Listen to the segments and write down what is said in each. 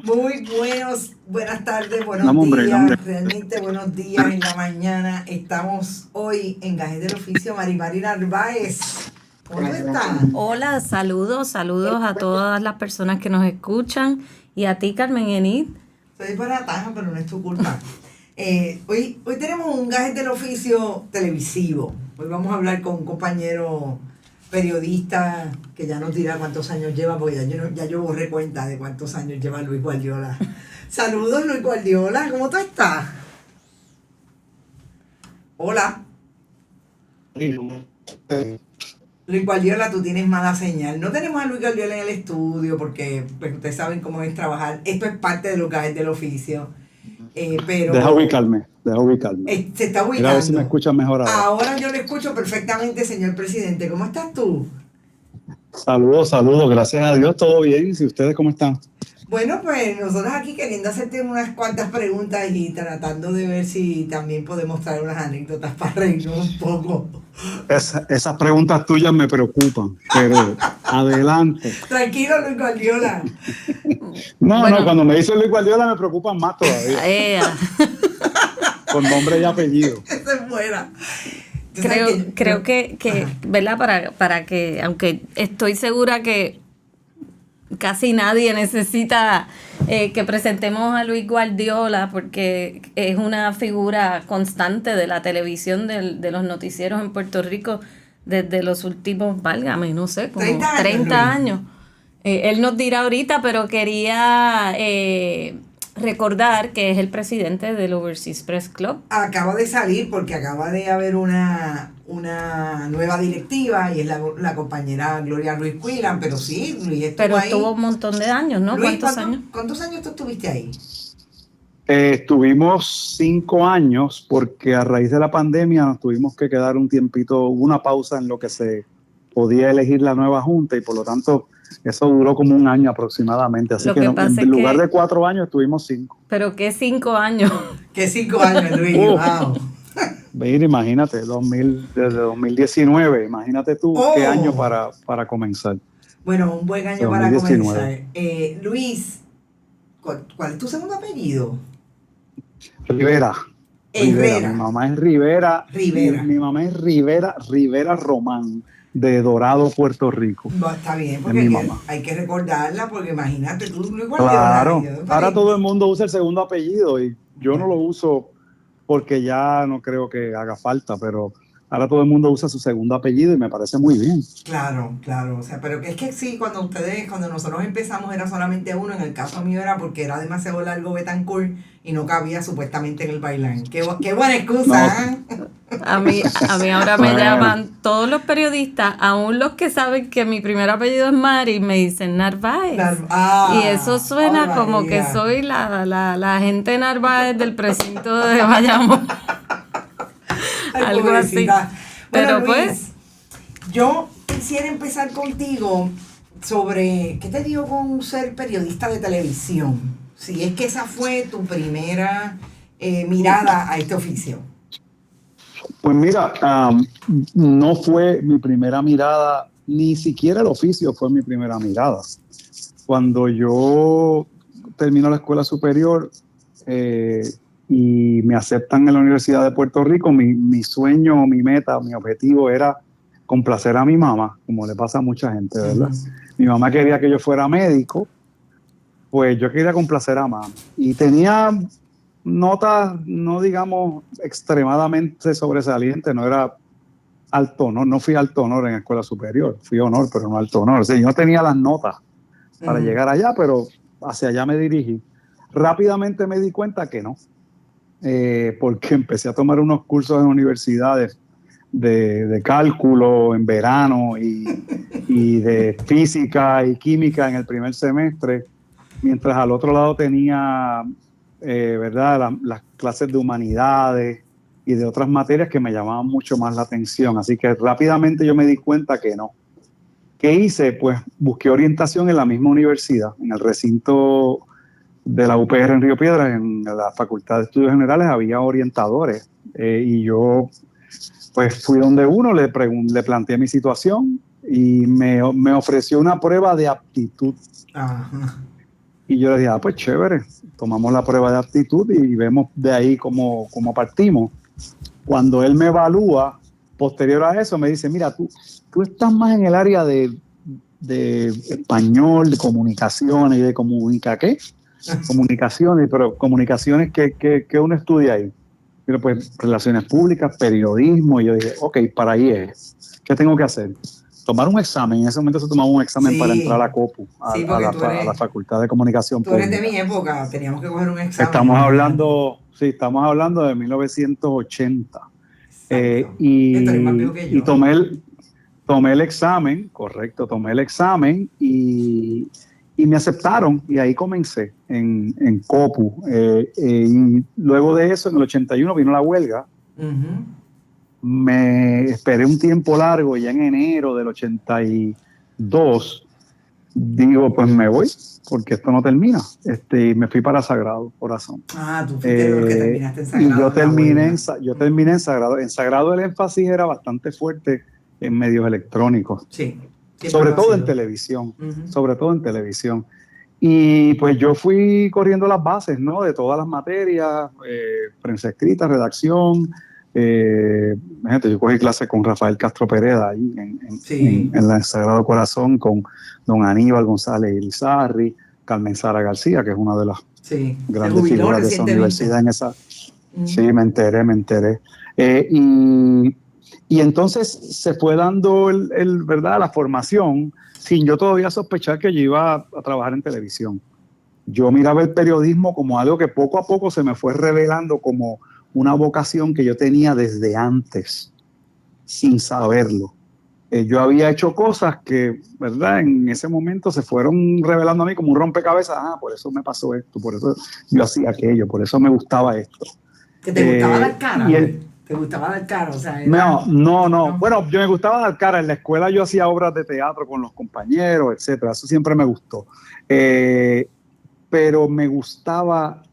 Muy buenas tardes, Nombre. realmente buenos días en la mañana. Estamos hoy en Gajes del Oficio, Mari Narváez. ¿Cómo tú estás? Hola, saludos a todas las personas que nos escuchan y a ti, Carmen Enid. Soy barataja, pero no es tu culpa. Hoy tenemos un Gajes del Oficio televisivo. Hoy vamos a hablar con un compañero periodista que ya nos dirá cuántos años lleva, porque ya yo borré cuenta de cuántos años lleva Luis Guardiola. Saludos, Luis Guardiola, ¿cómo tú estás? Hola. Luis Guardiola, tú tienes mala señal. No tenemos a Luis Guardiola en el estudio porque pues, ustedes saben cómo es trabajar. Esto es parte de los gajes del oficio. Pero Deja ubicarme. Se está ubicando. Mira a ver si me escuchas mejor ahora. Ahora yo lo escucho perfectamente, señor presidente. ¿Cómo estás tú? Saludos. Gracias a Dios, todo bien. ¿Y ustedes cómo están? Bueno, pues nosotros aquí queriendo hacerte unas cuantas preguntas y tratando de ver si también podemos traer unas anécdotas para reírnos un poco. Esas preguntas tuyas me preocupan, pero adelante. Tranquilo, Luis Guardiola. No, cuando me dice Luis Guardiola me preocupan más todavía. Con nombre y apellido. Esa es buena. Creo que ¿verdad? Para que, aunque estoy segura que casi nadie necesita que presentemos a Luis Guardiola porque es una figura constante de la televisión, de los noticieros en Puerto Rico desde los últimos, válgame, no sé, como 30 años. Él nos dirá ahorita, pero quería recordar que es el presidente del Overseas Press Club. Acaba de salir porque acaba de haber una nueva directiva y es la compañera Gloria Ruiz Quillan, pero sí, Luis estuvo ahí. Estuvo un montón de años, ¿no? Luis, ¿Cuántos años? ¿Cuántos años tú estuviste ahí? Estuvimos 5 años porque a raíz de la pandemia nos tuvimos que quedar un tiempito, una pausa en lo que se podía elegir la nueva junta y por lo tanto eso duró como 1 año aproximadamente. Así que en lugar de 4 años estuvimos 5. ¿Pero qué 5 años? ¿Qué 5 años, Luis? ¡Wow! Mira, imagínate, desde 2019, imagínate tú qué año para comenzar. Bueno, un buen año 2019. Para comenzar. Luis, ¿cuál es tu segundo apellido? Rivera. Mi mamá es Rivera. Mi mamá es Rivera Román, de Dorado, Puerto Rico. No, está bien, porque hay que recordarla, porque imagínate tú, Luis Guardiola. Claro, ahora todo el mundo usa el segundo apellido y yo no lo uso porque ya no creo que haga falta, pero ahora todo el mundo usa su segundo apellido y me parece muy bien. Claro, o sea, pero es que sí, cuando nosotros empezamos era solamente uno, en el caso mío era porque era demasiado largo Betancourt y no cabía supuestamente en el bailán. Qué buena excusa, no. A mí ahora me llaman todos los periodistas, aún los que saben que mi primer apellido es Mari, me dicen Narváez. Y eso suena como que soy la agente Narváez del precinto de Bayamón. Algo así. Pero Luis, pues yo quisiera empezar contigo sobre qué te dio con ser periodista de televisión. Si es que esa fue tu primera mirada a este oficio. Pues mira, no fue mi primera mirada, ni siquiera el oficio fue mi primera mirada. Cuando yo termino la escuela superior y me aceptan en la Universidad de Puerto Rico, mi sueño, mi meta, mi objetivo era complacer a mi mamá, como le pasa a mucha gente, ¿verdad? Uh-huh. Mi mamá quería que yo fuera médico, pues yo quería complacer a mamá. Y tenía notas, no digamos extremadamente sobresalientes, no era alto honor, no fui alto honor en la escuela superior, fui honor, pero no alto honor. O sea, yo no tenía las notas para llegar allá, pero hacia allá me dirigí. Rápidamente me di cuenta que no, porque empecé a tomar unos cursos en universidades de cálculo en verano y de física y química en el primer semestre, mientras al otro lado tenía ¿verdad? Las clases de humanidades y de otras materias que me llamaban mucho más la atención. Así que rápidamente yo me di cuenta que no. ¿Qué hice? Pues busqué orientación en la misma universidad, en el recinto de la UPR en Río Piedras, en la Facultad de Estudios Generales había orientadores y yo pues fui donde uno, le planteé mi situación y me ofreció una prueba de aptitud. Ajá. Y yo le dije, pues chévere, tomamos la prueba de aptitud y vemos de ahí cómo partimos. Cuando él me evalúa, posterior a eso, me dice, mira, tú estás más en el área de español, de comunicaciones y de ¿qué? Comunicaciones, pero comunicaciones que uno estudia ahí. Pero pues relaciones públicas, periodismo, y yo dije, ok, para ahí es. ¿Qué tengo que hacer? Tomar un examen. En ese momento se tomaba un examen para entrar a la COPU, a la Facultad de Comunicación Pública. Tú eres Pública. de mi época, teníamos que coger un examen. Estamos hablando de 1980. Y tomé el examen, correcto, tomé el examen y me aceptaron y ahí comencé en COPU. Y luego de eso, en el 81 vino la huelga. Me esperé un tiempo largo, ya en enero del 82, digo, pues me voy, porque esto no termina. Me fui para Sagrado Corazón. Tú fuiste de los que terminaste en Sagrado. Y yo terminé en Sagrado. En Sagrado el énfasis era bastante fuerte en medios electrónicos. Sí. Sobre todo en televisión. Sobre todo en televisión. Y pues yo fui corriendo las bases, ¿no? De todas las materias, prensa escrita, redacción. Yo cogí clase con Rafael Castro Pereda ahí en el Sagrado Corazón, con don Aníbal González Irizarry, Carmen Sara García, que es una de las grandes figuras de esa universidad en esa. Sí, me enteré. Y entonces se fue dando ¿verdad? La formación sin yo todavía sospechar que yo iba a trabajar en televisión. Yo miraba el periodismo como algo que poco a poco se me fue revelando como una vocación que yo tenía desde antes, sin saberlo. Yo había hecho cosas que, ¿verdad? En ese momento se fueron revelando a mí como un rompecabezas. Por eso me pasó esto, por eso yo hacía aquello, por eso me gustaba esto. ¿Que te gustaba dar cara? ¿Te gustaba dar cara? O sea, No. Bueno, yo me gustaba dar cara. En la escuela yo hacía obras de teatro con los compañeros, etcétera. Eso siempre me gustó. Pero me gustaba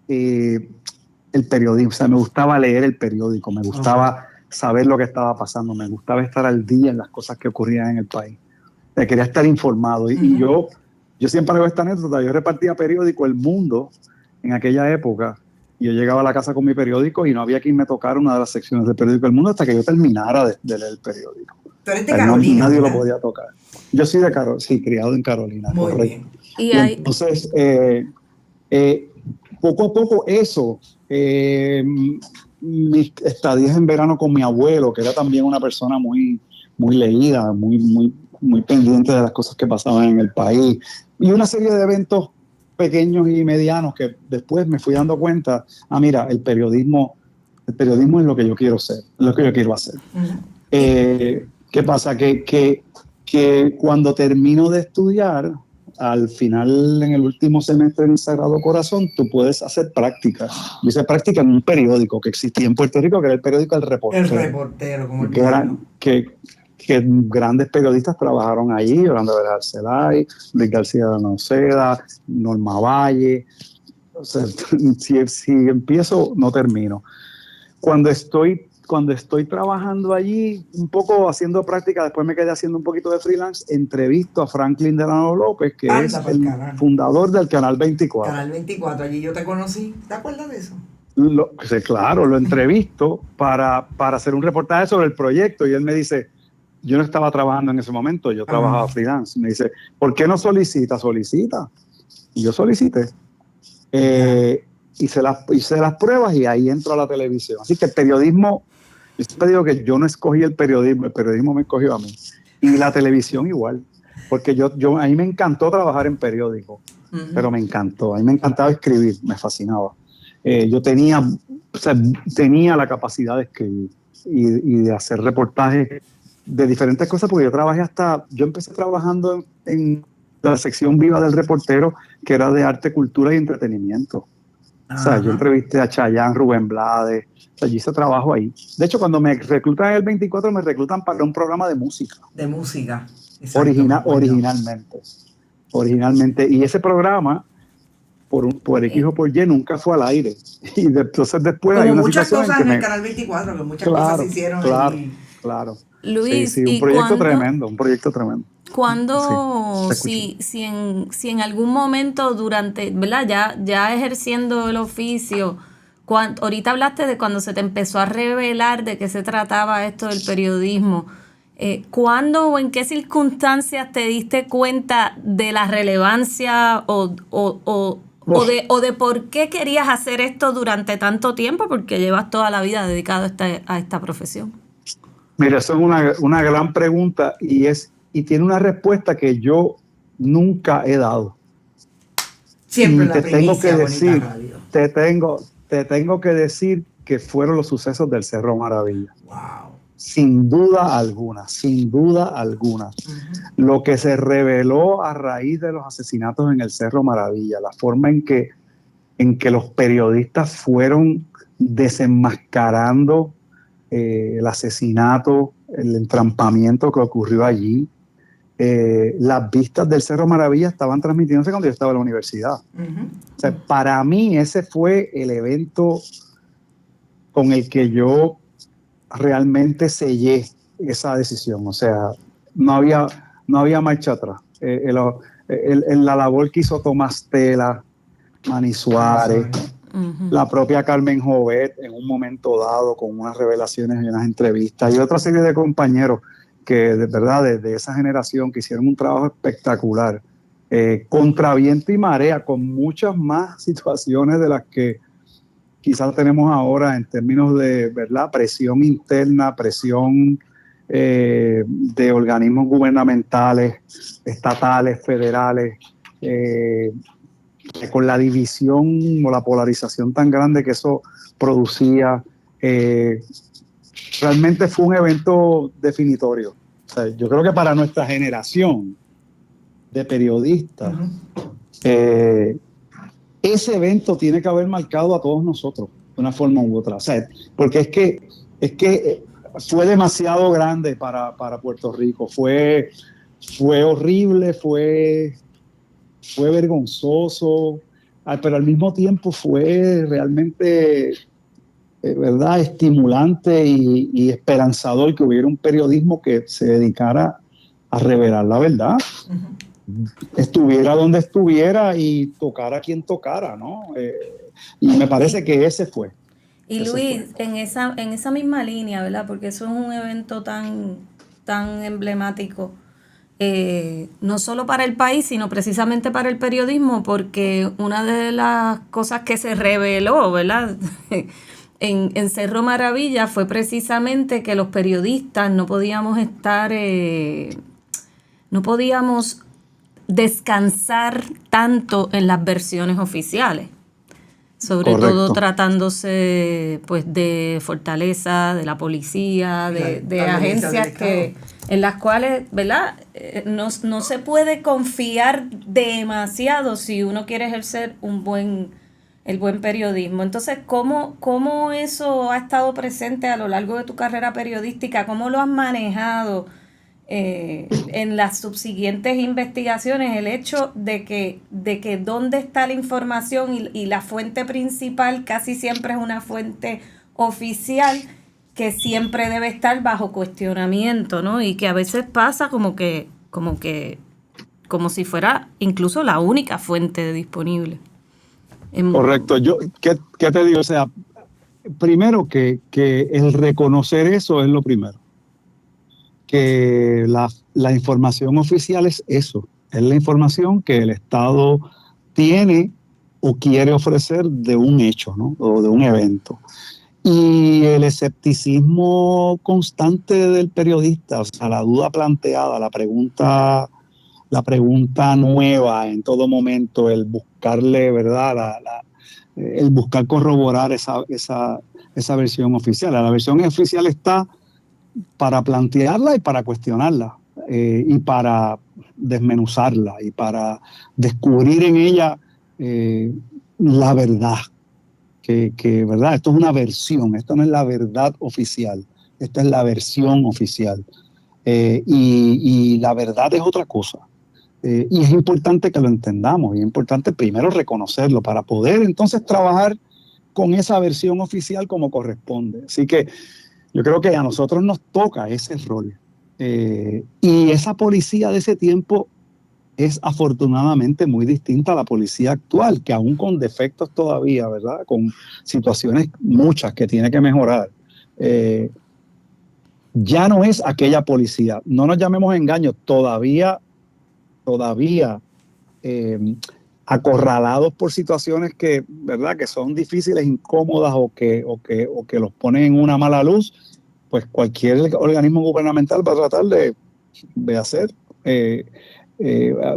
el periodismo, o sea, me gustaba leer el periódico, me gustaba saber lo que estaba pasando, me gustaba estar al día en las cosas que ocurrían en el país. Quería estar informado. Y yo siempre hago esta anécdota. Yo repartía periódico El Mundo en aquella época. Yo llegaba a la casa con mi periódico y no había quien me tocara una de las secciones del periódico El Mundo hasta que yo terminara de leer el periódico. ¿Tú eres de Carolina? Nadie lo podía tocar. Yo soy de Carolina, sí, criado en Carolina. Muy correcto. Bien. Y entonces, poco a poco eso, mis estadías en verano con mi abuelo, que era también una persona muy, muy leída, muy pendiente de las cosas que pasaban en el país, y una serie de eventos pequeños y medianos que después me fui dando cuenta, mira, el periodismo es lo que yo quiero ser, lo que yo quiero hacer. ¿Qué pasa? Que cuando termino de estudiar, al final, en el último semestre en Sagrado Corazón, tú puedes hacer prácticas. Yo hice práctica en un periódico que existía en Puerto Rico, que era el periódico El Reportero. El Reportero, como el que grandes periodistas trabajaron allí, Orlando Vélez Arcelay, Luis García de la Noceda, Norma Valle. O sea, si empiezo, no termino. Cuando estoy trabajando allí, un poco haciendo práctica, después me quedé haciendo un poquito de freelance, entrevisto a Franklin Delano López, que es el fundador del Canal 24. Canal 24, allí yo te conocí. ¿Te acuerdas de eso? Sí, claro, lo entrevisto para hacer un reportaje sobre el proyecto y él me dice, yo no estaba trabajando en ese momento, yo trabajaba freelance. Me dice, ¿por qué no solicita? Solicita. Y yo solicité. Hice las pruebas y ahí entro a la televisión. Así que el periodismo, yo siempre digo que yo no escogí el periodismo me escogió a mí. Y la televisión igual, porque a mí me encantó trabajar en periódico, pero me encantó, a mí me encantaba escribir, me fascinaba. Yo tenía la capacidad de escribir y de hacer reportajes de diferentes cosas, porque yo empecé trabajando en la sección viva del Reportero, que era de arte, cultura y entretenimiento. O sea, yo entrevisté a Chayanne, Rubén Blades, o sea, yo hice trabajo ahí. De hecho, cuando me reclutan en el 24, me reclutan para un programa de música. De música. Originalmente. Y ese programa, por X o por Y, nunca fue al aire. Y entonces después como hay una muchas situación cosas en el que Canal 24, que muchas cosas se hicieron. Claro. Luis, sí, un proyecto tremendo, un proyecto tremendo. ¿Cuándo, si en algún momento durante, ¿verdad? Ya ejerciendo el oficio, ahorita hablaste de cuando se te empezó a revelar de qué se trataba esto del periodismo, ¿cuándo o en qué circunstancias te diste cuenta de la relevancia o de por qué querías hacer esto durante tanto tiempo? Porque llevas toda la vida dedicado a esta profesión. Mira, eso es una gran pregunta y tiene una respuesta que yo nunca he dado. Siempre y la te tengo que decir, radio. te tengo que decir que fueron los sucesos del Cerro Maravilla. Wow. Sin duda alguna, sin duda alguna. Uh-huh. Lo que se reveló a raíz de los asesinatos en el Cerro Maravilla, la forma en que los periodistas fueron desenmascarando el asesinato, el entrampamiento que ocurrió allí. Las vistas del Cerro Maravilla estaban transmitiéndose cuando yo estaba en la universidad. Uh-huh. O sea, para mí ese fue el evento con el que yo realmente sellé esa decisión. O sea, no había marcha atrás. La labor que hizo Tomás Tela, Manny Suárez, uh-huh. La propia Carmen Jovet en un momento dado con unas revelaciones y unas entrevistas y otra serie de compañeros que de verdad de esa generación que hicieron un trabajo espectacular, contra viento y marea, con muchas más situaciones de las que quizás tenemos ahora en términos de, ¿verdad?, presión interna, presión de organismos gubernamentales, estatales, federales, con la división o la polarización tan grande que eso producía. Realmente fue un evento definitorio. O sea, yo creo que para nuestra generación de periodistas, uh-huh. Ese evento tiene que haber marcado a todos nosotros de una forma u otra. O sea, porque es que fue demasiado grande para Puerto Rico. Fue horrible, fue vergonzoso, pero al mismo tiempo fue realmente, ¿verdad?, estimulante y esperanzador que hubiera un periodismo que se dedicara a revelar la verdad. Uh-huh. Estuviera donde estuviera y tocara a quien tocara, ¿no? Y me parece que ese fue. Y Luis, en esa misma línea, ¿verdad? Porque eso es un evento tan emblemático, no solo para el país, sino precisamente para el periodismo, porque una de las cosas que se reveló, ¿verdad?, en Cerro Maravilla fue precisamente que los periodistas no podíamos descansar tanto en las versiones oficiales, sobre Correcto. Todo tratándose pues de Fortaleza, de la policía, de agencias en las cuales, ¿verdad?, no se puede confiar demasiado si uno quiere ejercer el buen periodismo. Entonces, ¿cómo eso ha estado presente a lo largo de tu carrera periodística? ¿Cómo lo has manejado en las subsiguientes investigaciones? El hecho de que dónde está la información y la fuente principal casi siempre es una fuente oficial que siempre debe estar bajo cuestionamiento, ¿no? Y que a veces pasa como si fuera incluso la única fuente disponible. Correcto. ¿Qué te digo? O sea, primero que el reconocer eso es lo primero. Que la información oficial es eso, es la información que el Estado tiene o quiere ofrecer de un hecho, ¿no?, o de un evento. Y el escepticismo constante del periodista, o sea, la duda planteada, la pregunta nueva en todo momento, el buscarle, ¿verdad?, el buscar corroborar esa versión oficial. La versión oficial está para plantearla y para cuestionarla, y para desmenuzarla y para descubrir en ella la verdad. Que ¿verdad? Esto es una versión, esto no es la verdad oficial, esta es la versión oficial. Y la verdad es otra cosa. Y es importante que lo entendamos, y es importante primero reconocerlo para poder entonces trabajar con esa versión oficial como corresponde. Así que Yo creo que a nosotros nos toca ese rol. Y esa policía de ese tiempo es afortunadamente muy distinta a la policía actual, que aún con defectos todavía, ¿verdad? Con situaciones muchas que tiene que mejorar. Ya no es aquella policía. No nos llamemos engaños, todavía acorralados por situaciones que, ¿verdad? Que son difíciles, incómodas o que los ponen en una mala luz, pues cualquier organismo gubernamental va a tratar de hacer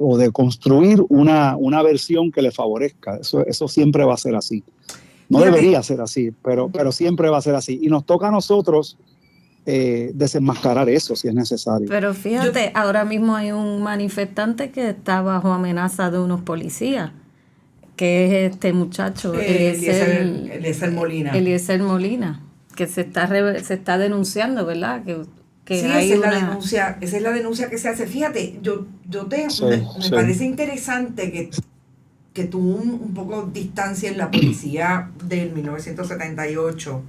o de construir una versión que le favorezca. Eso siempre va a ser así. No debería ser así, pero siempre va a ser así. Y nos toca a nosotros desenmascarar eso si es necesario. Pero fíjate, ahora mismo hay un manifestante que está bajo amenaza de unos policías, que es este muchacho, Eliezer Molina. Eliezer Molina, que se está denunciando, ¿verdad? Que sí, hay esa es la denuncia que se hace. Fíjate, me parece interesante que tuvo un poco distancia en la policía del 1978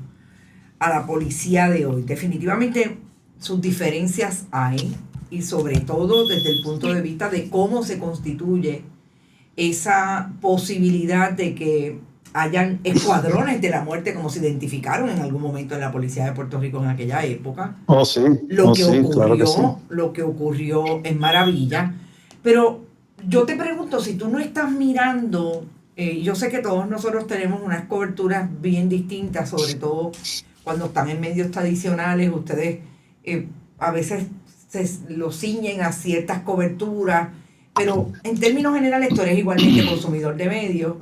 a la policía de hoy. Definitivamente sus diferencias hay, y sobre todo desde el punto de vista de cómo se constituye esa posibilidad de que hayan escuadrones de la muerte, como se identificaron en algún momento en la policía de Puerto Rico en aquella época. Lo que ocurrió es maravilla. Pero yo te pregunto, si tú no estás mirando, yo sé que todos nosotros tenemos unas coberturas bien distintas, sobre todo cuando están en medios tradicionales. Ustedes a veces lo ciñen a ciertas coberturas, pero en términos generales tú eres igualmente consumidor de medios.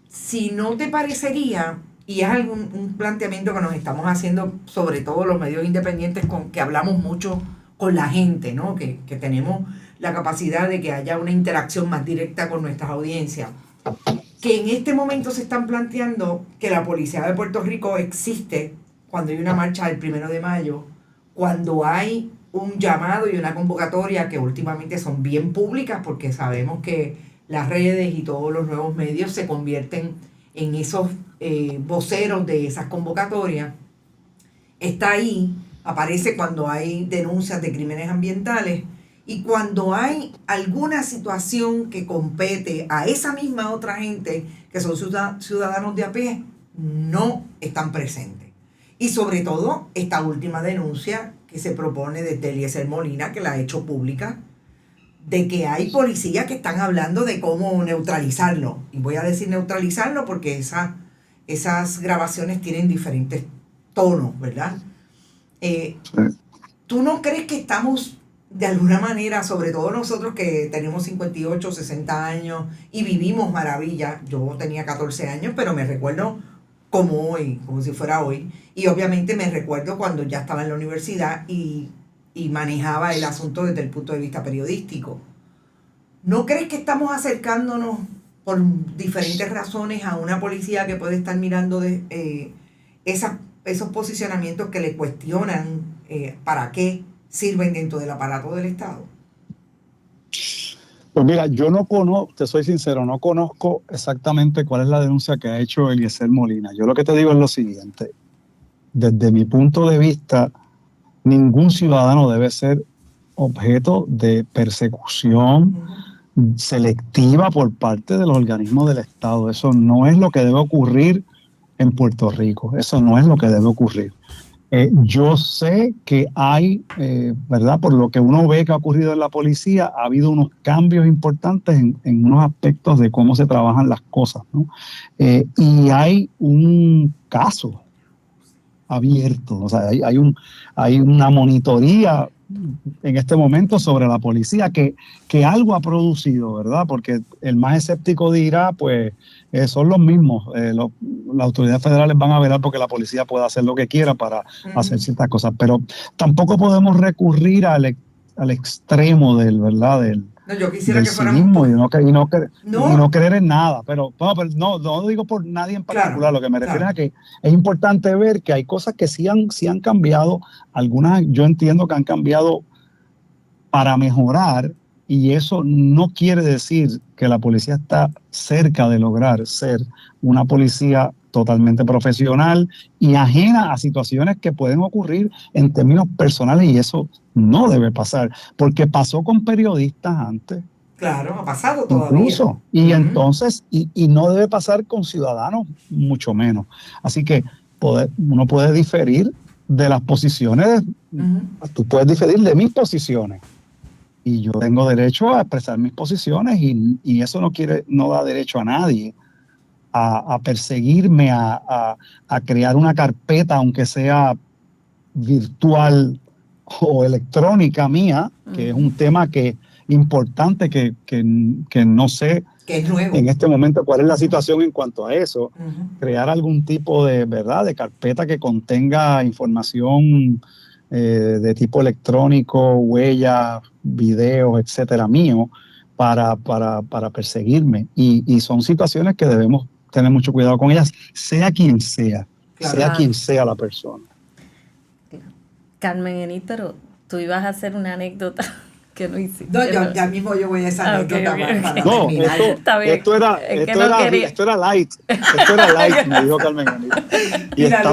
Si no te parecería, y es un planteamiento que nos estamos haciendo, sobre todo los medios independientes, que hablamos mucho con la gente, ¿no? Que tenemos la capacidad de que haya una interacción más directa con nuestras audiencias, que en este momento se están planteando que la policía de Puerto Rico existe cuando hay una marcha del 1 de mayo, cuando hay un llamado y una convocatoria que últimamente son bien públicas, porque sabemos que las redes y todos los nuevos medios se convierten en esos voceros de esas convocatorias. Está ahí, aparece cuando hay denuncias de crímenes ambientales y cuando hay alguna situación que compete a esa misma otra gente, que son ciudadanos de a pie, no están presentes. Y sobre todo, esta última denuncia que se propone desde Eliezer Molina, que la ha hecho pública, de que hay policías que están hablando de cómo neutralizarlo. Y voy a decir neutralizarlo porque esas grabaciones tienen diferentes tonos, ¿verdad? ¿Tú no crees que estamos, de alguna manera, sobre todo nosotros que tenemos 58, 60 años y vivimos maravilla? Yo tenía 14 años, pero me recuerdo como hoy, como si fuera hoy. Y obviamente me recuerdo cuando ya estaba en la universidad y manejaba el asunto desde el punto de vista periodístico. ¿No crees que estamos acercándonos por diferentes razones a una policía que puede estar mirando esos posicionamientos que le cuestionan para qué sirven dentro del aparato del Estado? Pues mira, yo no conozco, te soy sincero, no conozco exactamente cuál es la denuncia que ha hecho Eliezer Molina. Yo lo que te digo es lo siguiente: desde mi punto de vista, ningún ciudadano debe ser objeto de persecución selectiva por parte de los organismos del Estado. Eso no es lo que debe ocurrir en Puerto Rico. Eso no es lo que debe ocurrir. Yo sé que hay, ¿verdad? Por lo que uno ve que ha ocurrido en la policía, ha habido unos cambios importantes en unos aspectos de cómo se trabajan las cosas, ¿no? Y hay un caso abierto, o sea, hay una monitoría en este momento sobre la policía que algo ha producido, ¿verdad? Porque el más escéptico dirá, pues son los mismos, las autoridades federales van a velar porque la policía pueda hacer lo que quiera para hacer ciertas cosas, pero tampoco podemos recurrir al extremo del, ¿verdad? Yo quisiera del que fuéramos y no creer en nada, pero no digo por nadie en particular, claro, lo que me refiero es a que es importante ver que hay cosas que sí han cambiado, algunas yo entiendo que han cambiado para mejorar, y eso no quiere decir que la policía está cerca de lograr ser una policía totalmente profesional y ajena a situaciones que pueden ocurrir en términos personales, y eso no debe pasar, porque pasó con periodistas antes. Claro, ha pasado todavía. Incluso, y entonces, y no debe pasar con ciudadanos, mucho menos. Así que uno puede diferir de las posiciones, tú puedes diferir de mis posiciones, y yo tengo derecho a expresar mis posiciones, y eso no da derecho a nadie a perseguirme, a crear una carpeta, aunque sea virtual o electrónica mía, que es un tema importante que no sé que es nuevo en este momento cuál es la situación en cuanto a eso. Crear algún tipo de carpeta que contenga información de tipo electrónico, huellas, videos, etcétera, mío, para perseguirme. Y son situaciones que debemos tener mucho cuidado con ellas, sea quien sea, quien sea la persona. Carmen Enid, pero tú ibas a hacer una anécdota que no hiciste. No, ya mismo yo voy a esa anécdota para terminar. Esto era light. Esto era light, me dijo Carmen Enid. Y mira,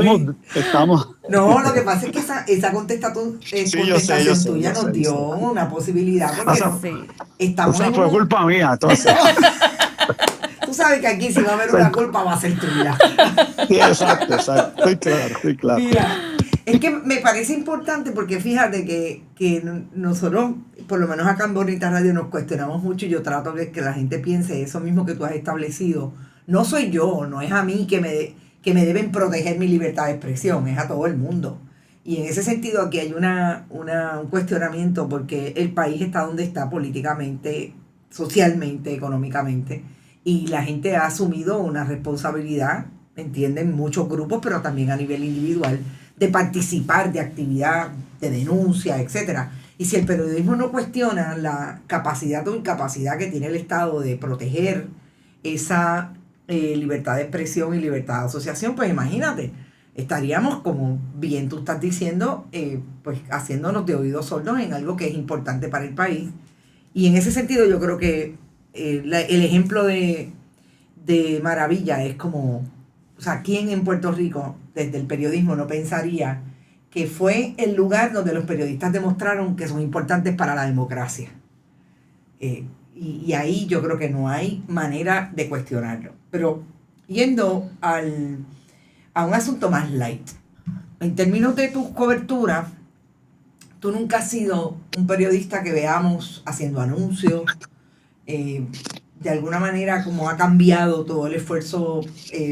estamos. No, lo que pasa es que esa contestación tuya nos dio una posibilidad. Fue culpa mía, entonces. Tú sabes que aquí si va a haber una culpa va a ser tuya. Sí, exacto. Estoy claro. Mira, es que me parece importante porque fíjate que nosotros, por lo menos acá en Bonita Radio, nos cuestionamos mucho, y yo trato de que la gente piense eso mismo que tú has establecido. No soy yo, no es a mí que me deben proteger mi libertad de expresión, es a todo el mundo. Y en ese sentido aquí hay un cuestionamiento, porque el país está donde está políticamente, socialmente, económicamente, y la gente ha asumido una responsabilidad, entienden muchos grupos, pero también a nivel individual, de participar de actividad, de denuncia, etcétera. Y si el periodismo no cuestiona la capacidad o incapacidad que tiene el Estado de proteger esa libertad de expresión y libertad de asociación, pues imagínate, estaríamos, como bien tú estás diciendo, pues haciéndonos de oídos sordos en algo que es importante para el país. Y en ese sentido yo creo que el ejemplo de Maravilla es como, o sea, ¿quién en Puerto Rico desde el periodismo no pensaría que fue el lugar donde los periodistas demostraron que son importantes para la democracia? Y ahí yo creo que no hay manera de cuestionarlo. Pero yendo a un asunto más light, en términos de tu cobertura, tú nunca has sido un periodista que veamos haciendo anuncios. De alguna manera, como ha cambiado todo el esfuerzo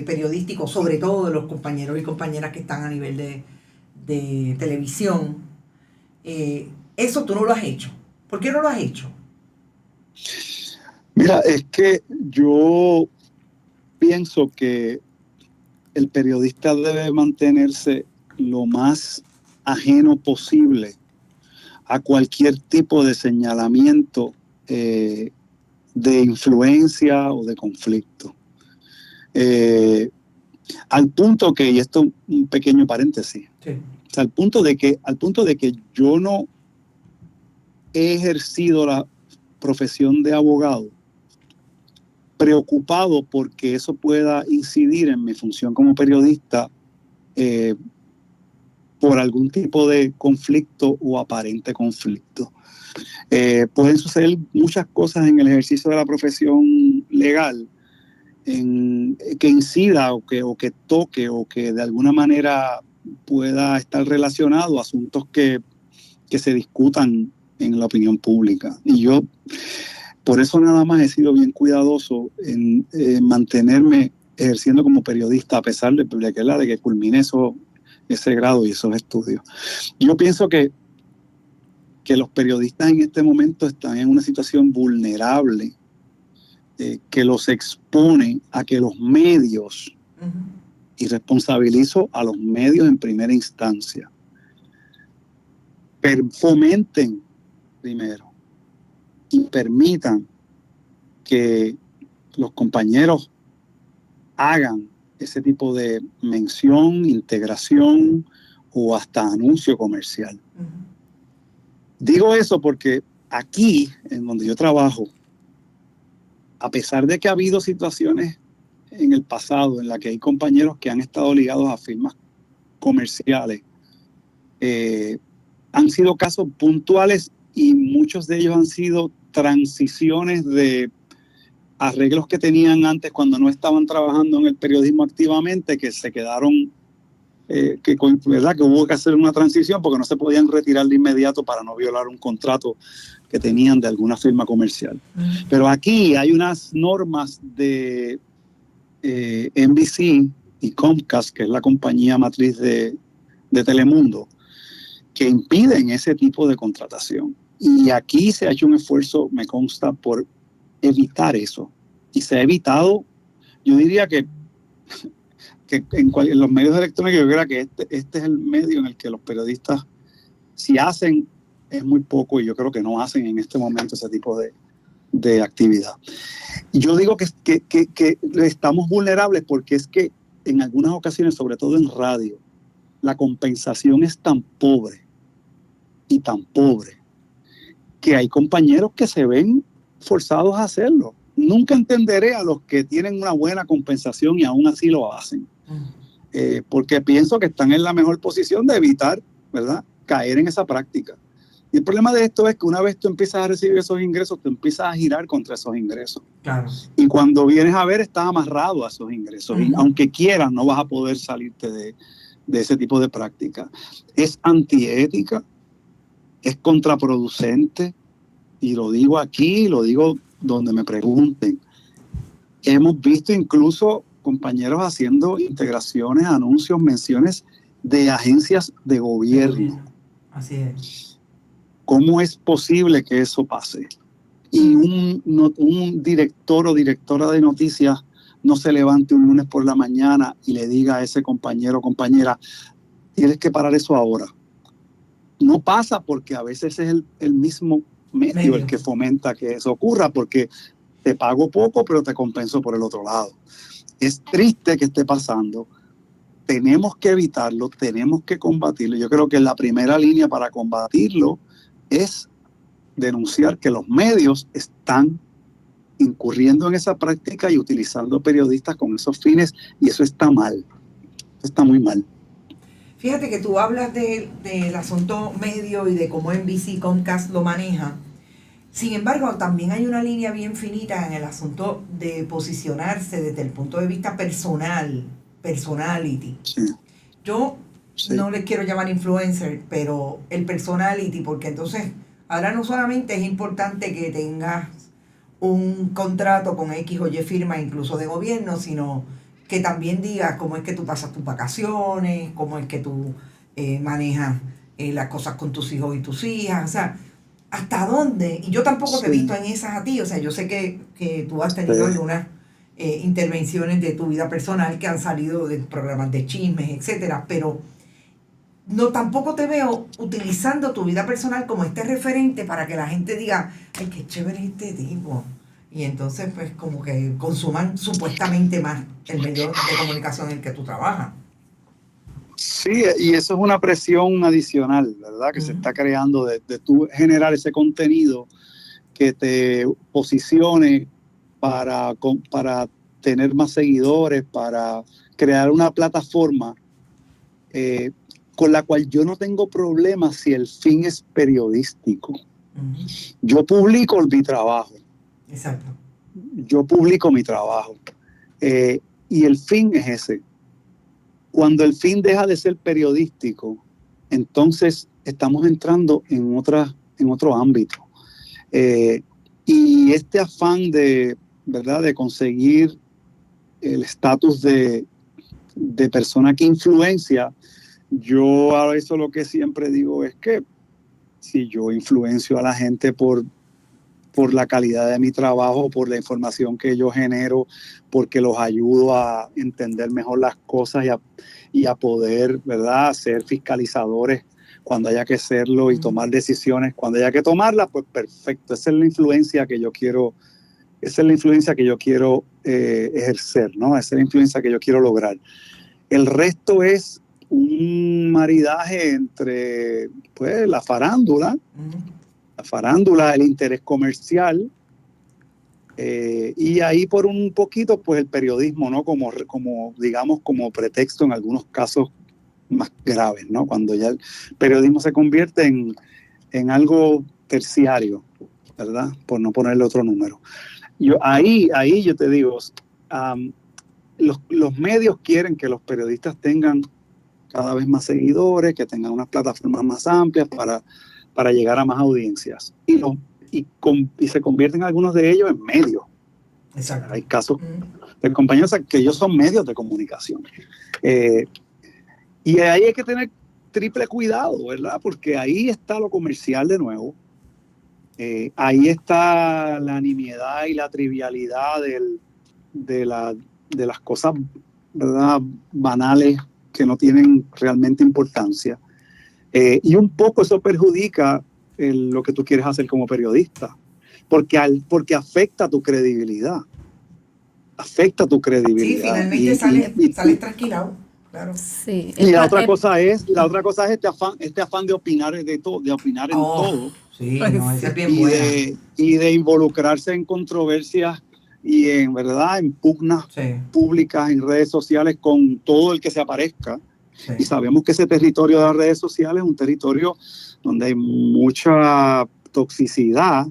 periodístico, sobre todo de los compañeros y compañeras que están a nivel de televisión, eso tú no lo has hecho. ¿Por qué no lo has hecho? Mira, es que yo pienso que el periodista debe mantenerse lo más ajeno posible a cualquier tipo de señalamiento de influencia o de conflicto. Al punto que, y esto un pequeño paréntesis, sí. O sea, al punto de que yo no he ejercido la profesión de abogado preocupado porque eso pueda incidir en mi función como periodista por algún tipo de conflicto o aparente conflicto. Pueden suceder muchas cosas en el ejercicio de la profesión legal que incida o que toque o que de alguna manera pueda estar relacionado a asuntos que se discutan en la opinión pública. Y yo, por eso nada más he sido bien cuidadoso en mantenerme ejerciendo como periodista, a pesar de que culmine ese grado y esos estudios. Yo pienso que los periodistas en este momento están en una situación vulnerable que los expone a que los medios, y responsabilizo a los medios en primera instancia, fomenten primero y permitan que los compañeros hagan ese tipo de mención, integración o hasta anuncio comercial. Digo eso porque aquí, en donde yo trabajo, a pesar de que ha habido situaciones en el pasado en la que hay compañeros que han estado ligados a firmas comerciales. Han sido casos puntuales y muchos de ellos han sido transiciones de arreglos que tenían antes cuando no estaban trabajando en el periodismo activamente, que se quedaron, ¿verdad? Que hubo que hacer una transición porque no se podían retirar de inmediato para no violar un contrato que tenían de alguna firma comercial. Pero aquí hay unas normas de NBC y Comcast, que es la compañía matriz de Telemundo, que impiden ese tipo de contratación. Y aquí se ha hecho un esfuerzo, me consta, por evitar eso. Y se ha evitado, yo diría que en los medios electrónicos, yo creo que este es el medio en el que los periodistas, si hacen, es muy poco, y yo creo que no hacen en este momento ese tipo de actividad. Y yo digo que estamos vulnerables porque es que en algunas ocasiones, sobre todo en radio, la compensación es tan pobre que hay compañeros que se ven forzados a hacerlo. Nunca entenderé a los que tienen una buena compensación y aún así lo hacen. Porque pienso que están en la mejor posición de evitar, ¿verdad?, caer en esa práctica. Y el problema de esto es que una vez tú empiezas a recibir esos ingresos, tú empiezas a girar contra esos ingresos. Claro. Y cuando vienes a ver, estás amarrado a esos ingresos. Y aunque quieras, no vas a poder salirte de ese tipo de práctica. Es antiética, es contraproducente, y lo digo aquí, lo digo donde me pregunten. Hemos visto incluso compañeros haciendo integraciones, anuncios, menciones de agencias de gobierno. Así es. ¿Cómo es posible que eso pase? Y un director o directora de noticias no se levante un lunes por la mañana y le diga a ese compañero o compañera, tienes que parar eso ahora. No pasa porque a veces es el mismo medio el que fomenta que eso ocurra, porque te pago poco, pero te compenso por el otro lado. Es triste que esté pasando. Tenemos que evitarlo, tenemos que combatirlo. Yo creo que la primera línea para combatirlo es denunciar que los medios están incurriendo en esa práctica y utilizando periodistas con esos fines, y eso está mal. Está muy mal. Fíjate que tú hablas del asunto medio y de cómo NBC Comcast lo maneja. Sin embargo, también hay una línea bien finita en el asunto de posicionarse desde el punto de vista personality. Sí. Yo no les quiero llamar influencer, pero el personality, porque entonces ahora no solamente es importante que tengas un contrato con X o Y firma, incluso de gobierno, sino que también digas cómo es que tú pasas tus vacaciones, cómo es que tú manejas las cosas con tus hijos y tus hijas, o sea, hasta dónde. Y yo tampoco te he visto en esas a ti, o sea, yo sé que tú has tenido algunas intervenciones de tu vida personal que han salido de programas de chismes, etcétera, pero no, tampoco te veo utilizando tu vida personal como este referente para que la gente diga, ay, qué chévere este tipo. Y entonces, pues, como que consuman supuestamente más el medio de comunicación en el que tú trabajas. Sí, y eso es una presión adicional, ¿verdad? Que se está creando de tú generar ese contenido que te posicione para tener más seguidores, para crear una plataforma con la cual yo no tengo problemas si el fin es periodístico. Yo publico mi trabajo. Exacto. Yo publico mi trabajo. Y el fin es ese. Cuando el fin deja de ser periodístico, entonces estamos entrando en otro ámbito. Y este afán ¿verdad?, de conseguir el estatus de persona que influencia, yo a eso lo que siempre digo es que si yo influencio a la gente por la calidad de mi trabajo, por la información que yo genero, porque los ayudo a entender mejor las cosas y a poder, ¿verdad?, ser fiscalizadores cuando haya que serlo y tomar decisiones cuando haya que tomarlas, pues perfecto. Esa es la influencia que yo quiero, ejercer, ¿no? Esa es la influencia que yo quiero lograr. El resto es un maridaje entre, pues, la farándula, el interés comercial, Y ahí por un poquito, pues el periodismo, ¿no? Digamos, como pretexto en algunos casos más graves, ¿no? Cuando ya el periodismo se convierte en algo terciario, ¿verdad? Por no ponerle otro número. Ahí yo te digo, los medios quieren que los periodistas tengan cada vez más seguidores, que tengan unas plataformas más amplias para llegar a más audiencias. Y se convierten algunos de ellos en medios. Exacto. Hay casos de compañeros que ellos son medios de comunicación. Y ahí hay que tener triple cuidado, ¿verdad? Porque ahí está lo comercial de nuevo. Ahí está la nimiedad y la trivialidad de las cosas, ¿verdad?, banales que no tienen realmente importancia. Y un poco eso perjudica lo que tú quieres hacer como periodista, porque afecta tu credibilidad. Afecta tu credibilidad. Sí, finalmente sales trasquilado. Claro. Sí. Y la otra cosa es este afán de opinar en todo. Sí, no, esa es bien buena. Y de involucrarse en controversias y en pugnas públicas en redes sociales con todo el que se aparezca. Sí. Y sabemos que ese territorio de las redes sociales es un territorio donde hay mucha toxicidad.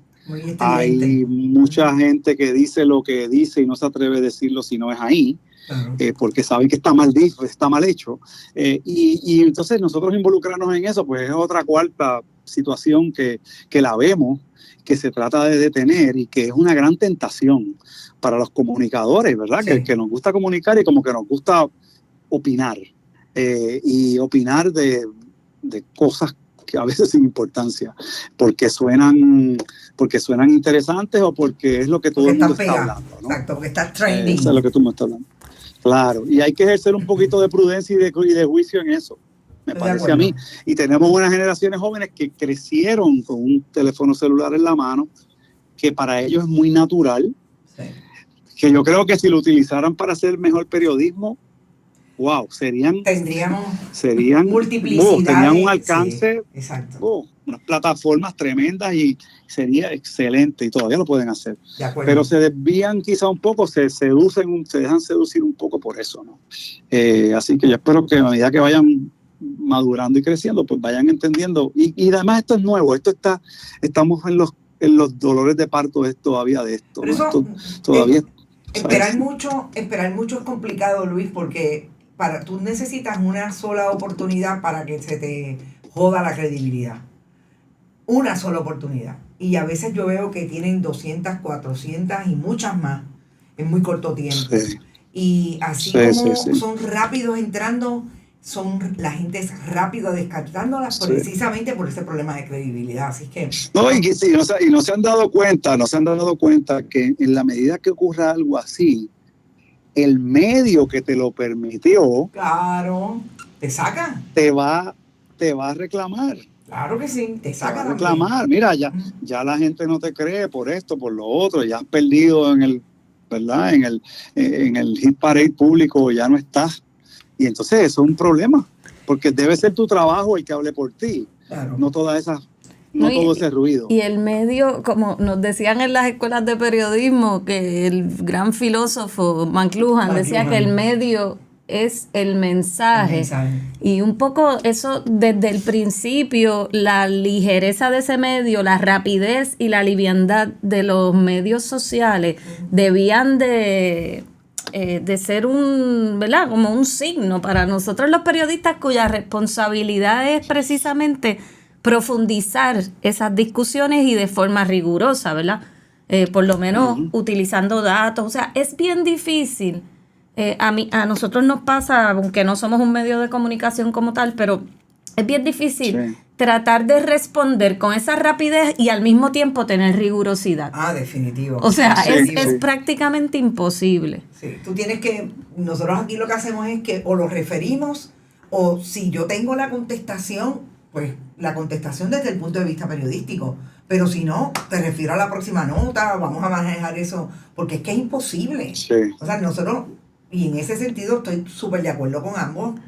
Hay mucha gente que dice lo que dice y no se atreve a decirlo si no es ahí. Claro. Porque saben que está mal hecho. Y entonces nosotros involucrarnos en eso, pues es otra cuarta situación que la vemos, que se trata de detener y que es una gran tentación para los comunicadores, ¿verdad? Sí. Que nos gusta comunicar y como que nos gusta opinar. Y opinar de cosas que a veces sin importancia, porque suenan interesantes o porque es lo que todo el mundo está hablando, ¿no? Exacto, porque está trending. Eso es lo que tú me estás hablando. Claro, y hay que ejercer un poquito de prudencia y de juicio en eso, me parece a mí. Y tenemos unas generaciones jóvenes que crecieron con un teléfono celular en la mano, que para ellos es muy natural, que yo creo que si lo utilizaran para hacer mejor periodismo, wow, serían multiplicidades, tenían un alcance, unas plataformas tremendas y sería excelente y todavía lo pueden hacer. Pero se desvían quizá un poco, se dejan seducir un poco por eso, ¿no? Así que yo espero que a medida que vayan madurando y creciendo, pues vayan entendiendo. Y además esto es nuevo, estamos en los dolores de parto todavía de esto. Pero ¿no? eso, todavía esperar mucho es complicado, Luis, porque tú necesitas una sola oportunidad para que se te joda la credibilidad. Una sola oportunidad. Y a veces yo veo que tienen 200, 400 y muchas más en muy corto tiempo. Sí. Y así como son rápidos entrando, la gente es rápida descartándolas precisamente por ese problema de credibilidad. Así que... y no se han dado cuenta que en la medida que ocurra algo así, el medio que te lo permitió, claro, te saca. Te va a reclamar. Claro que sí, te saca. Te va a reclamar. Mira, ya la gente no te cree por esto, por lo otro, ya has perdido en el hit parade público, ya no estás. Y entonces eso es un problema, porque debe ser tu trabajo el que hable por ti, no todas esas... No todo ese ruido. Y el medio, como nos decían en las escuelas de periodismo, que el gran filósofo McLuhan decía que el medio es el mensaje. Y un poco eso desde el principio, la ligereza de ese medio, la rapidez y la liviandad de los medios sociales debían de ser ¿verdad? Como un signo para nosotros los periodistas, cuya responsabilidad es precisamente profundizar esas discusiones y de forma rigurosa, ¿verdad? Por lo menos utilizando datos. O sea, es bien difícil. A nosotros nos pasa, aunque no somos un medio de comunicación como tal, pero es bien difícil tratar de responder con esa rapidez y al mismo tiempo tener rigurosidad. Definitivo. O sea, es prácticamente imposible. Sí, nosotros aquí lo que hacemos es que o lo referimos o si yo tengo la contestación, pues la contestación desde el punto de vista periodístico, pero si no, te refiero a la próxima nota, vamos a manejar eso, porque es que es imposible. O sea, nosotros, y en ese sentido estoy súper de acuerdo con ambos,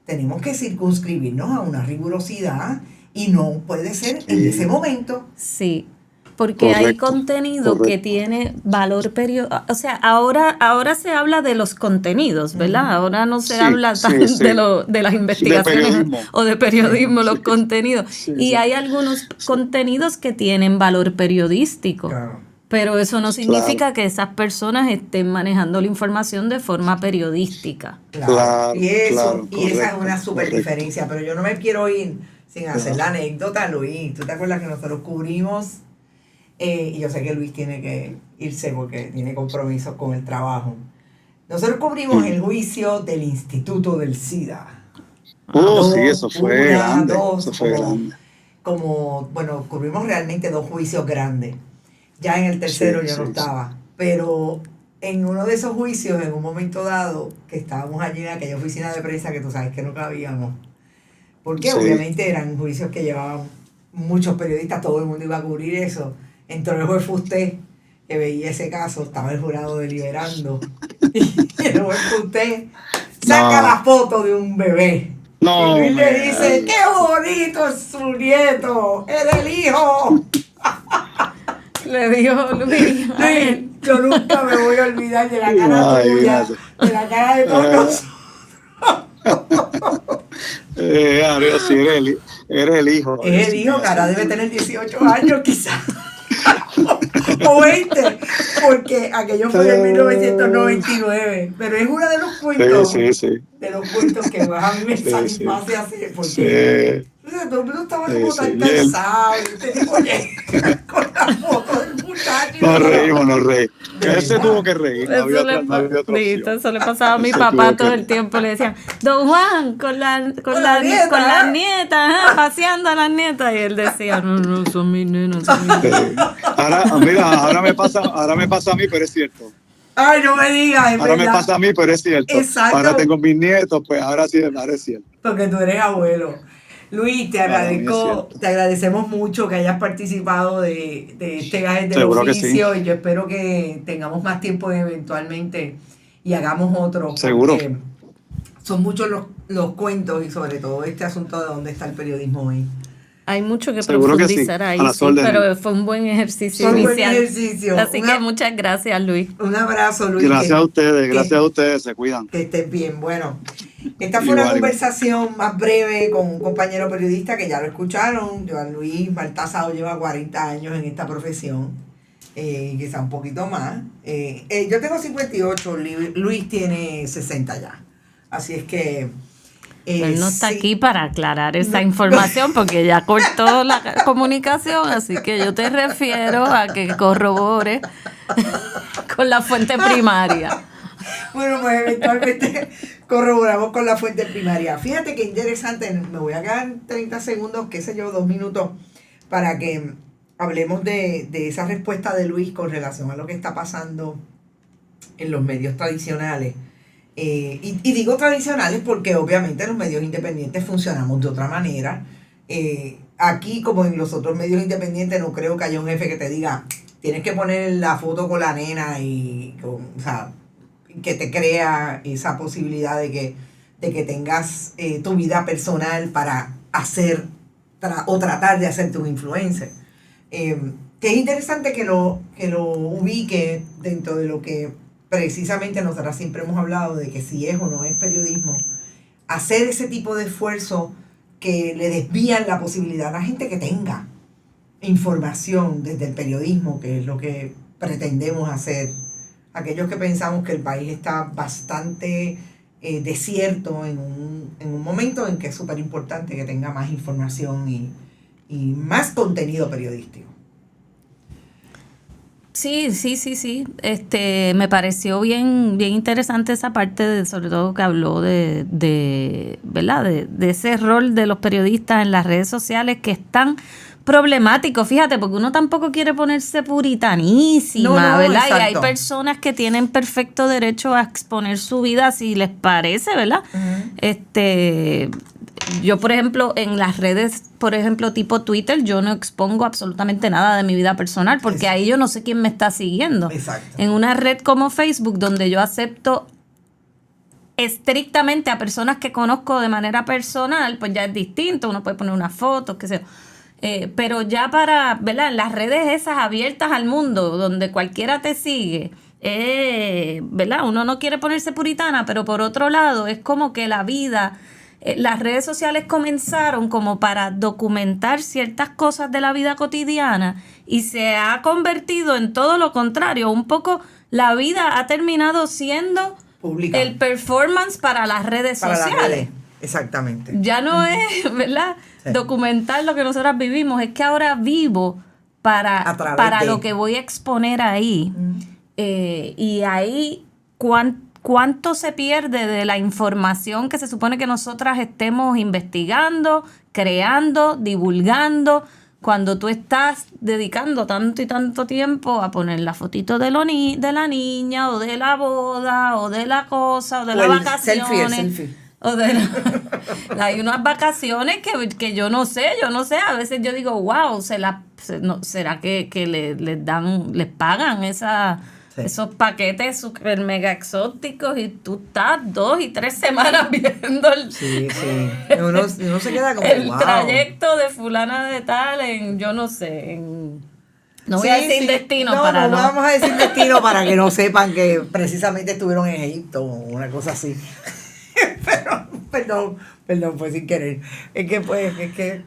tenemos que circunscribirnos a una rigurosidad y no puede ser en ese momento. Sí. porque hay Correcto, contenido que tiene valor periodístico. O sea, ahora se habla de los contenidos, ¿verdad? Ahora no se Sí, habla sí, sí. de las investigaciones periodismo. o de periodismo, los Sí, contenidos. sí, Y sí. hay algunos contenidos que tienen valor periodístico. Claro. Pero eso no significa Claro. que esas personas estén manejando la información de forma periodística. Claro. Y eso, Claro, y esa es correcto, una súper correcto. diferencia, pero yo no me quiero ir sin hacer Claro. la anécdota, Luis. ¿Tú te acuerdas que nosotros cubrimos? Y yo sé que Luis tiene que irse porque tiene compromisos con el trabajo. Nosotros cubrimos el juicio del Instituto del SIDA. Sí, eso fue grande. Eso fue grande. Bueno, cubrimos realmente 2 juicios grandes. Ya en el tercero Sí, yo no sí, estaba, pero en uno de esos juicios, en un momento dado, que estábamos allí en aquella oficina de prensa que tú sabes que no cabíamos, porque sí. obviamente eran juicios que llevaban muchos periodistas, todo el mundo iba a cubrir eso. Entró el juez Fusté, que veía ese caso, estaba el jurado deliberando, y el juez Fusté saca la foto de un bebé. Y Luis le dice, ¡qué bonito es su nieto! ¡Es el hijo! Le dijo Luis. Luis, yo nunca me voy a olvidar de la cara tuya, de la cara de todos. Sí, eres el hijo. Es el hijo, cara debe tener 18 años quizás. O 20, porque aquello fue en 1999. Pero es uno de los cuentos. Sí. De los cuentos que más a mí me satisface hacer. Porque todo el mundo estaba como tan cansado. Y este tipo llega con la foto del muchacho. Nos reímos. Él se tuvo que reír. No había otra opción. Eso le pasaba a mi papá todo el tiempo. Le decían, Don Juan, con las nietas, paseando a las nietas. Y él decía, no, son mis nenas. Ahora me pasa a mí, pero es cierto. Ay, no me digas, es ahora verdad. Me pasa a mí, pero es cierto. Exacto. Ahora tengo mis nietos, pues ahora sí es cierto. Porque tú eres abuelo. Luis, te agradecemos mucho que hayas participado de este Gajes del Oficio, y yo espero que tengamos más tiempo eventualmente y hagamos otro. Seguro. Son muchos los cuentos y sobre todo este asunto de dónde está el periodismo hoy. Hay mucho que profundizar ahí, pero fue un buen ejercicio inicial. Así que muchas gracias, Luis. Un abrazo, Luis. Gracias a ustedes, se cuidan. Que estés bien. Bueno, esta fue una conversación más breve con un compañero periodista que ya lo escucharon. Joan Luis Baltasaro lleva 40 años en esta profesión, quizá un poquito más. Yo tengo 58, Luis tiene 60 ya. Así es que... él no está aquí para aclarar esa información porque ya cortó la comunicación, así que yo te refiero a que corrobore con la fuente primaria. Bueno, pues eventualmente corroboramos con la fuente primaria. Fíjate qué interesante, me voy a quedar 30 segundos, qué sé yo, 2 minutos, para que hablemos de esa respuesta de Luis con relación a lo que está pasando en los medios tradicionales. Y digo tradicionales porque obviamente los medios independientes funcionamos de otra manera. Aquí, como en los otros medios independientes, no creo que haya un jefe que te diga, tienes que poner la foto con la nena que te crea esa posibilidad de que tengas tu vida personal para hacer o tratar de hacerte un influencer. Que es interesante que lo ubique dentro de lo que precisamente nosotras siempre hemos hablado de que si es o no es periodismo, hacer ese tipo de esfuerzo que le desvían la posibilidad a la gente que tenga información desde el periodismo, que es lo que pretendemos hacer. Aquellos que pensamos que el país está bastante desierto en un momento en que es súper importante que tenga más información y más contenido periodístico. Sí. Me pareció bien interesante esa parte, sobre todo que habló de ¿verdad? De ese rol de los periodistas en las redes sociales que es tan problemático, fíjate, porque uno tampoco quiere ponerse puritanísima, ¿verdad? Exacto. Y hay personas que tienen perfecto derecho a exponer su vida si les parece, ¿verdad? Uh-huh. Yo, por ejemplo, en las redes, por ejemplo, tipo Twitter, yo no expongo absolutamente nada de mi vida personal porque Exacto. Ahí yo no sé quién me está siguiendo. Exacto. En una red como Facebook, donde yo acepto estrictamente a personas que conozco de manera personal, pues ya es distinto, uno puede poner una foto, qué sé yo. Pero ya para, ¿verdad? Las redes esas abiertas al mundo, donde cualquiera te sigue, ¿verdad? Uno no quiere ponerse puritana, pero por otro lado es como que la vida, las redes sociales comenzaron como para documentar ciertas cosas de la vida cotidiana y se ha convertido en todo lo contrario. Un poco la vida ha terminado siendo pública, el performance para las redes sociales. Las redes. Exactamente. Ya no es, ¿verdad? Sí. Documentar lo que nosotras vivimos, es que ahora vivo para lo que voy a exponer ahí. Y ahí, ¿cuánto se pierde de la información que se supone que nosotras estemos investigando, creando, divulgando, cuando tú estás dedicando tanto y tanto tiempo a poner la fotito de la niña, o de la boda, o de la cosa, o de las vacaciones? Selfie. Hay unas vacaciones que yo no sé, a veces yo digo, wow, ¿será que les pagan esos paquetes super mega exóticos y tú estás 2 y 3 semanas viendo sí. Uno se queda como el trayecto de fulana de tal no voy a decir destino para no. Vamos a decir destino para que no sepan que precisamente estuvieron en Egipto o una cosa así. Pero, perdón, fue sin querer. Es que...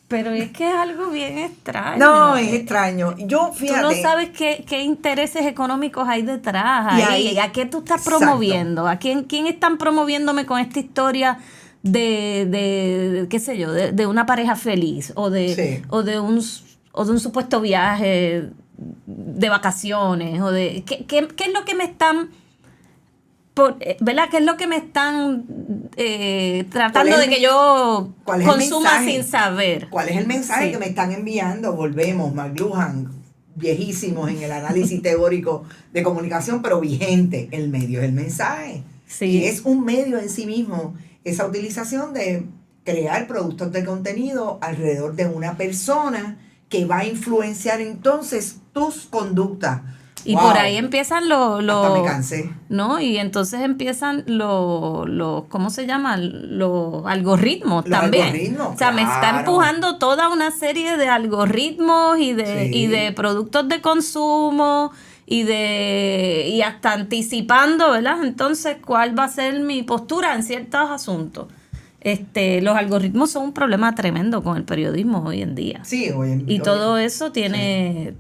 Pero es que es algo bien extraño. No, es extraño. Fíjate. Tú no sabes qué intereses económicos hay detrás. Ahí. ¿A qué tú estás promoviendo? ¿A quién están promoviéndome con esta historia de qué sé yo, de una pareja feliz? O de un supuesto viaje de vacaciones. O de ¿qué es lo que me están... ¿verdad? ¿Qué es lo que me están tratando de que yo consuma sin saber? ¿Cuál es el mensaje que me están enviando? Volvemos, McLuhan, viejísimos en el análisis teórico de comunicación, pero vigente. El medio es el mensaje. Sí. Y es un medio en sí mismo. Esa utilización de crear productos de contenido alrededor de una persona que va a influenciar entonces tus conductas. Y por ahí empiezan hasta me cansé. ¿no? Y entonces empiezan ¿cómo se llaman? Los algoritmos también. Algoritmos, o sea, me está empujando toda una serie de algoritmos y de productos de consumo y hasta anticipando, ¿verdad? Entonces, ¿cuál va a ser mi postura en ciertos asuntos? Los algoritmos son un problema tremendo con el periodismo hoy en día. Sí, hoy en día. Y todo eso tiene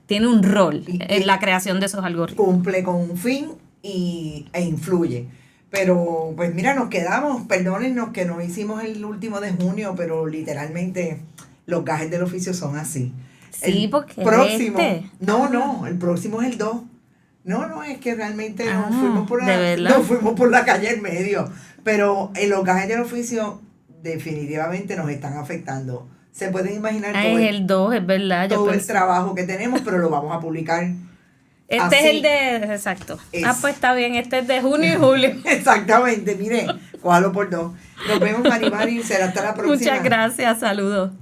un rol en la creación de esos algoritmos. Cumple con un fin e influye. Pero, pues mira, nos quedamos, perdónennos que no hicimos el último de junio, pero literalmente los gajes del oficio son así. Sí, porque próximo, el próximo es el 2. No, es que realmente nos fuimos por la calle en medio. Pero en los gajes del oficio definitivamente nos están afectando. Se pueden imaginar el 2, es verdad. Todo el trabajo que tenemos, pero lo vamos a publicar. Este es el de... Exacto. Pues está bien. Este es de junio y julio. Exactamente. Mire, cójalo por 2. Nos vemos, Mari. Será hasta la próxima. Muchas gracias. Saludos.